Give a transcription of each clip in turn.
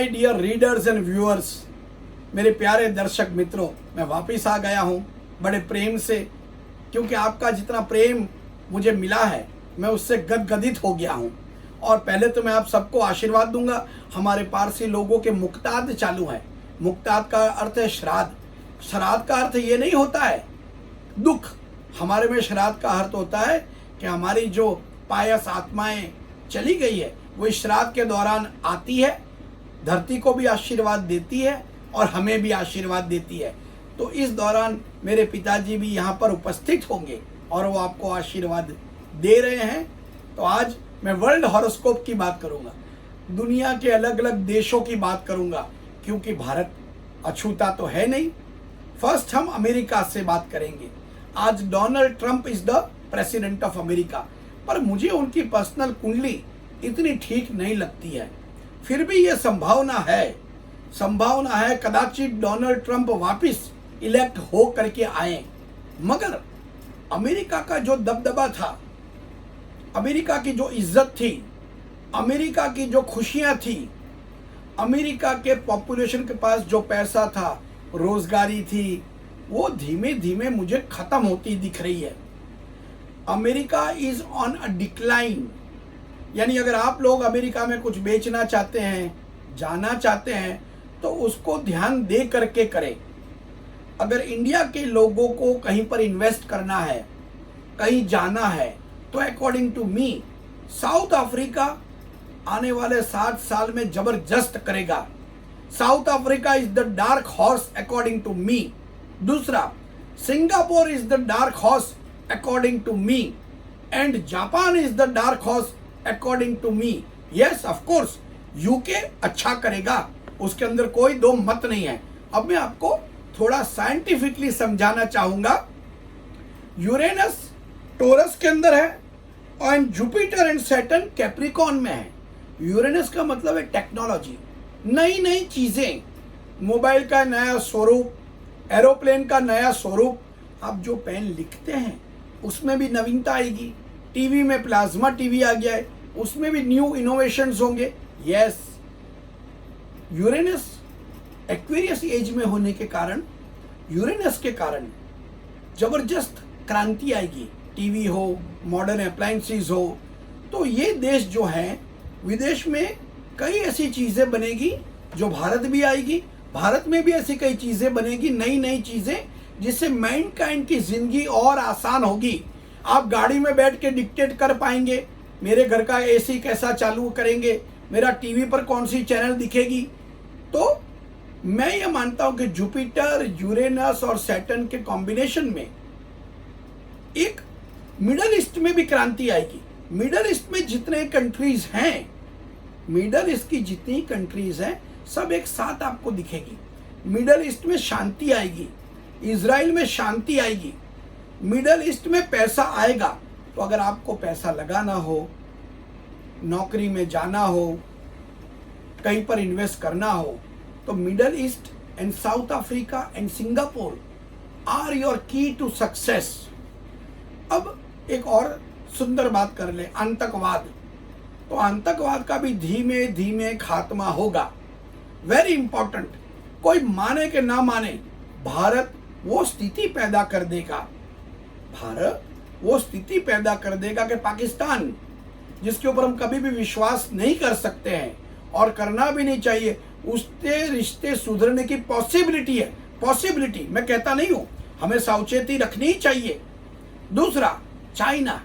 My dear readers and viewers, मेरे प्यारे दर्शक मित्रों, मैं वापस आ गया हूँ बड़े प्रेम से, क्योंकि आपका जितना प्रेम मुझे मिला है मैं उससे गदगदित हो गया हूँ। और पहले तो मैं आप सबको आशीर्वाद दूंगा। हमारे पारसी लोगों के मुक्ताद चालू है। मुक्ताद का अर्थ है श्राद्ध। श्राद्ध का अर्थ ये नहीं होता है दुख। हमारे में श्राद्ध का अर्थ होता है कि हमारी जो पायस आत्माएं चली गई है वो इस श्राद्ध के दौरान आती है, धरती को भी आशीर्वाद देती है और हमें भी आशीर्वाद देती है। तो इस दौरान मेरे पिताजी भी यहाँ पर उपस्थित होंगे और वो आपको आशीर्वाद दे रहे हैं। तो आज मैं वर्ल्ड हॉरोस्कोप की बात करूँगा, दुनिया के अलग अलग देशों की बात करूँगा, क्योंकि भारत अछूता तो है नहीं। फर्स्ट हम अमेरिका से बात करेंगे। आज Donald Trump is the president of America, पर मुझे उनकी पर्सनल कुंडली इतनी ठीक नहीं लगती है। फिर भी ये संभावना है कदाचित डोनाल्ड ट्रंप वापस इलेक्ट हो करके आए। मगर अमेरिका का जो दबदबा था, अमेरिका की जो इज्जत थी, अमेरिका की जो खुशियां थी, अमेरिका के पॉपुलेशन के पास जो पैसा था, रोजगारी थी, वो धीमे धीमे मुझे खत्म होती दिख रही है। America is on a decline. यानी अगर आप लोग अमेरिका में कुछ बेचना चाहते हैं, जाना चाहते हैं, तो उसको ध्यान दे करके करें। अगर इंडिया के लोगों को कहीं पर इन्वेस्ट करना है, कहीं जाना है, तो according to me South Africa आने वाले 60 साल में जबरदस्त करेगा। South Africa is the dark horse according to me. दूसरा, Singapore is the dark horse according to me and Japan is the dark horse according to me. Yes, of course UK अच्छा करेगा, उसके अंदर कोई दो मत नहीं है। अब मैं आपको थोड़ा साइंटिफिकली समझाना चाहूंगा। यूरेनस टोरस के अंदर है और जुपिटर एंड सैटर्न कैप्रिकॉन में है। यूरेनस का मतलब है टेक्नोलॉजी, नई नई चीजें, मोबाइल का नया स्वरूप, एरोप्लेन का नया स्वरूप। आप जो पेन लिखते हैं उसमें भी नवीनता आएगी। टीवी में प्लाज्मा टीवी आ गया है, उसमें भी न्यू इनोवेशंस होंगे। यस, यूरेनस एक्वेरियस एज में होने के कारण, यूरेनस के कारण जबरदस्त क्रांति आएगी। टीवी हो, मॉडर्न अप्लायंसेस हो, तो ये देश जो है, विदेश में कई ऐसी चीजें बनेगी जो भारत भी आएगी। भारत में भी ऐसी कई चीजें बनेगी, नई नई चीजें, जिससे मैनकाइंड की जिंदगी और आसान होगी। आप गाड़ी में बैठ के डिक्टेट कर पाएंगे, मेरे घर का एसी कैसा चालू करेंगे, मेरा टीवी पर कौन सी चैनल दिखेगी। तो मैं ये मानता हूं कि जुपिटर, यूरेनस और सैटर्न के कॉम्बिनेशन में एक मिडल ईस्ट में भी क्रांति आएगी। मिडल ईस्ट में जितने कंट्रीज हैं, मिडल ईस्ट की जितनी कंट्रीज हैं, सब एक साथ आपको दिखेगी। मिडल ईस्ट में शांति आएगी, इजराइल में शांति आएगी, मिडल ईस्ट में पैसा आएगा। तो अगर आपको पैसा लगाना हो, नौकरी में जाना हो, कहीं पर इन्वेस्ट करना हो, तो Middle East and South Africa and Singapore are your key to success. अब एक और सुंदर बात कर ले, आतंकवाद। तो आतंकवाद का भी धीमे धीमे खात्मा होगा। Very important. कोई माने कि ना माने, भारत वो स्थिति पैदा कर देगा, भारत वो स्थिति पैदा कर देगा कि पाकिस्तान, जिसके ऊपर हम कभी भी विश्वास नहीं कर सकते हैं और करना भी नहीं चाहिए, उससे रिश्ते सुधरने की पॉसिबिलिटी है। पॉसिबिलिटी, मैं कहता नहीं हूं, हमें सावचेती रखनी ही चाहिए। दूसरा, चाइना,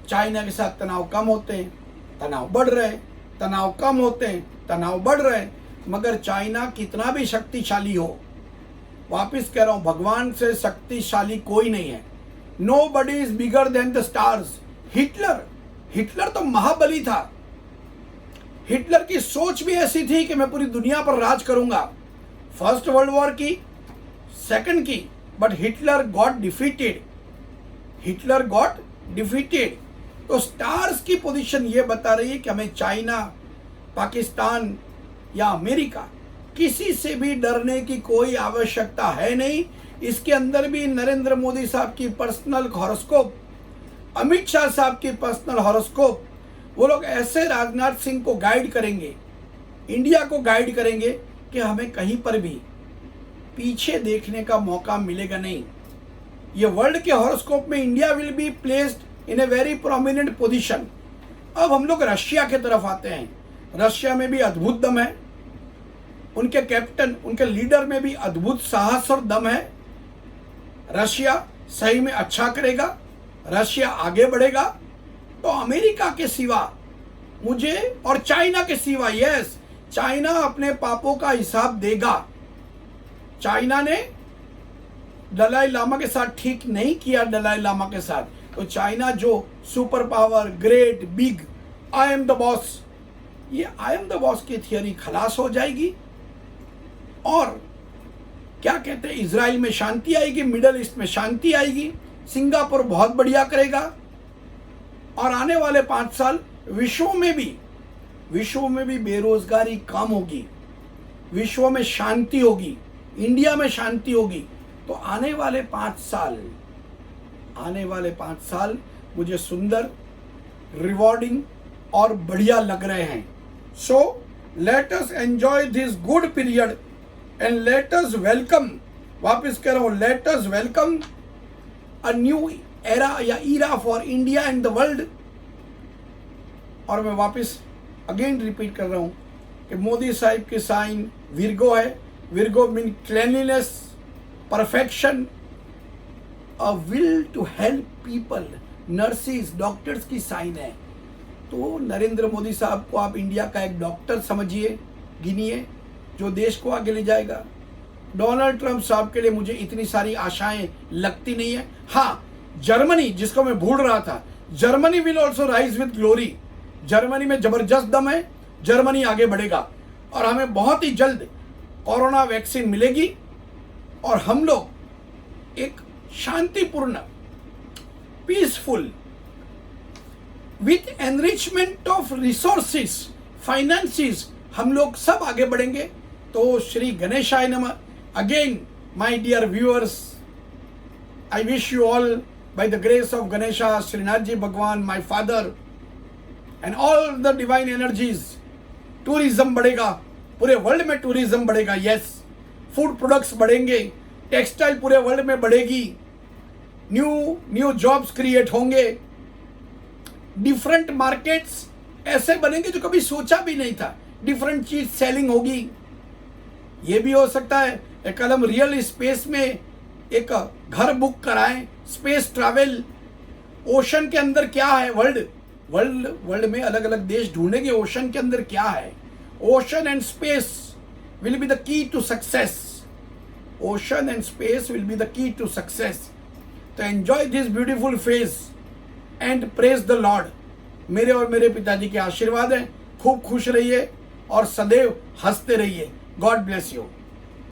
चाइना के साथ तनाव कम होते हैं, तनाव बढ़ रहे हैं, तनाव कम होते हैं, तनाव बढ़ रहे हैं। मगर चाइना कितना भी शक्तिशाली हो, वापिस कह रहा हूं, भगवान से शक्तिशाली कोई नहीं है। Nobody is bigger than the stars. Hitler तो महाबली था। हिटलर की सोच भी ऐसी थी कि मैं पूरी दुनिया पर राज करूंगा। फर्स्ट वर्ल्ड वॉर की, सेकंड की, बट हिटलर गॉट डिफीटेड। तो स्टार्स की पोजीशन ये बता रही है कि हमें चाइना, पाकिस्तान या अमेरिका, किसी से भी डरने की कोई आवश्यकता है नहीं। इसके अंदर भी नरेंद्र मोदी साहब की पर्सनल हॉरोस्कोप, अमित शाह साहब की पर्सनल हॉरोस्कोप, वो लोग ऐसे राजनाथ सिंह को गाइड करेंगे, इंडिया को गाइड करेंगे कि हमें कहीं पर भी पीछे देखने का मौका मिलेगा नहीं। ये वर्ल्ड के हॉरोस्कोप में India will be placed in a very prominent position. अब हम लोग रशिया के तरफ आते हैं। रशिया में भी अद्भुत दम है, उनके कैप्टन, उनके लीडर में भी अद्भुत साहस और दम है। रशिया सही में अच्छा करेगा, रशिया आगे बढ़ेगा। तो अमेरिका के सिवा मुझे, और चाइना के सिवा, यस, चाइना अपने पापों का हिसाब देगा। चाइना ने दलाई लामा के साथ ठीक नहीं किया, दलाई लामा के साथ, तो चाइना जो super power, great, big, I am the boss, ये आई एम द बॉस की थियरी खलास हो जाएगी। और क्या कहते हैं, इजराइल में शांति आएगी, मिडल ईस्ट में शांति आएगी, सिंगापुर बहुत बढ़िया करेगा। और आने वाले 5 साल विश्व में भी बेरोजगारी कम होगी, विश्व में शांति होगी, इंडिया में शांति होगी। तो आने वाले 5 साल मुझे सुंदर, रिवॉर्डिंग और बढ़िया लग रहे हैं। So let us enjoy this good period and let us welcome, वापस कह रहा हूं, let us welcome a new era या era for India and the world. और मैं वापस अगेन रिपीट कर रहा हूं कि मोदी साहिब की साइन विर्गो है। Virgo mean cleanliness, perfection, a will to help people, nurses, doctors की साइन है। तो नरेंद्र मोदी साहब को आप इंडिया का एक डॉक्टर समझिए, गिनिए, जो देश को आगे ले जाएगा। डोनाल्ड ट्रंप साहब के लिए मुझे इतनी सारी आशाएं लगती नहीं है। हाँ, जर्मनी, जिसको मैं भूल रहा था, Germany will also rise with glory. Germany में जबरदस्त दम है, जर्मनी आगे बढ़ेगा और हमें बहुत ही जल्द कोरोना वैक्सीन मिलेगी और हम लोग एक शांतिपूर्ण, peaceful, with enrichment of resources, finances, हम लोग सब आगे बढ़ेंगे। तो श्री गणेशाय नमः। Again my dear viewers, I wish you all by the grace of Ganesha, Shrinath ji भगवान, my father and all the divine energies. Tourism बढ़ेगा, पूरे वर्ल्ड में टूरिज्म बढ़ेगा, यस। फूड प्रोडक्ट्स बढ़ेंगे, टेक्सटाइल पूरे वर्ल्ड में बढ़ेगी, न्यू जॉब्स क्रिएट होंगे, डिफरेंट मार्केट्स ऐसे बनेंगे जो कभी सोचा भी नहीं था, डिफरेंट चीज सेलिंग होगी। ये भी हो सकता है एक कदम रियल स्पेस में एक घर बुक कराएं, स्पेस ट्रैवल, ओशन के अंदर क्या है, वर्ल्ड में अलग अलग देश ढूंढेंगे ओशन के अंदर क्या है। Ocean and space will be the key to success, ocean and space will be the key to success. तो enjoy this beautiful phase and praise the lord. मेरे और मेरे पिताजी के आशीर्वाद हैं। खूब खुश रहिए और सदैव हंसते रहिए। God bless you.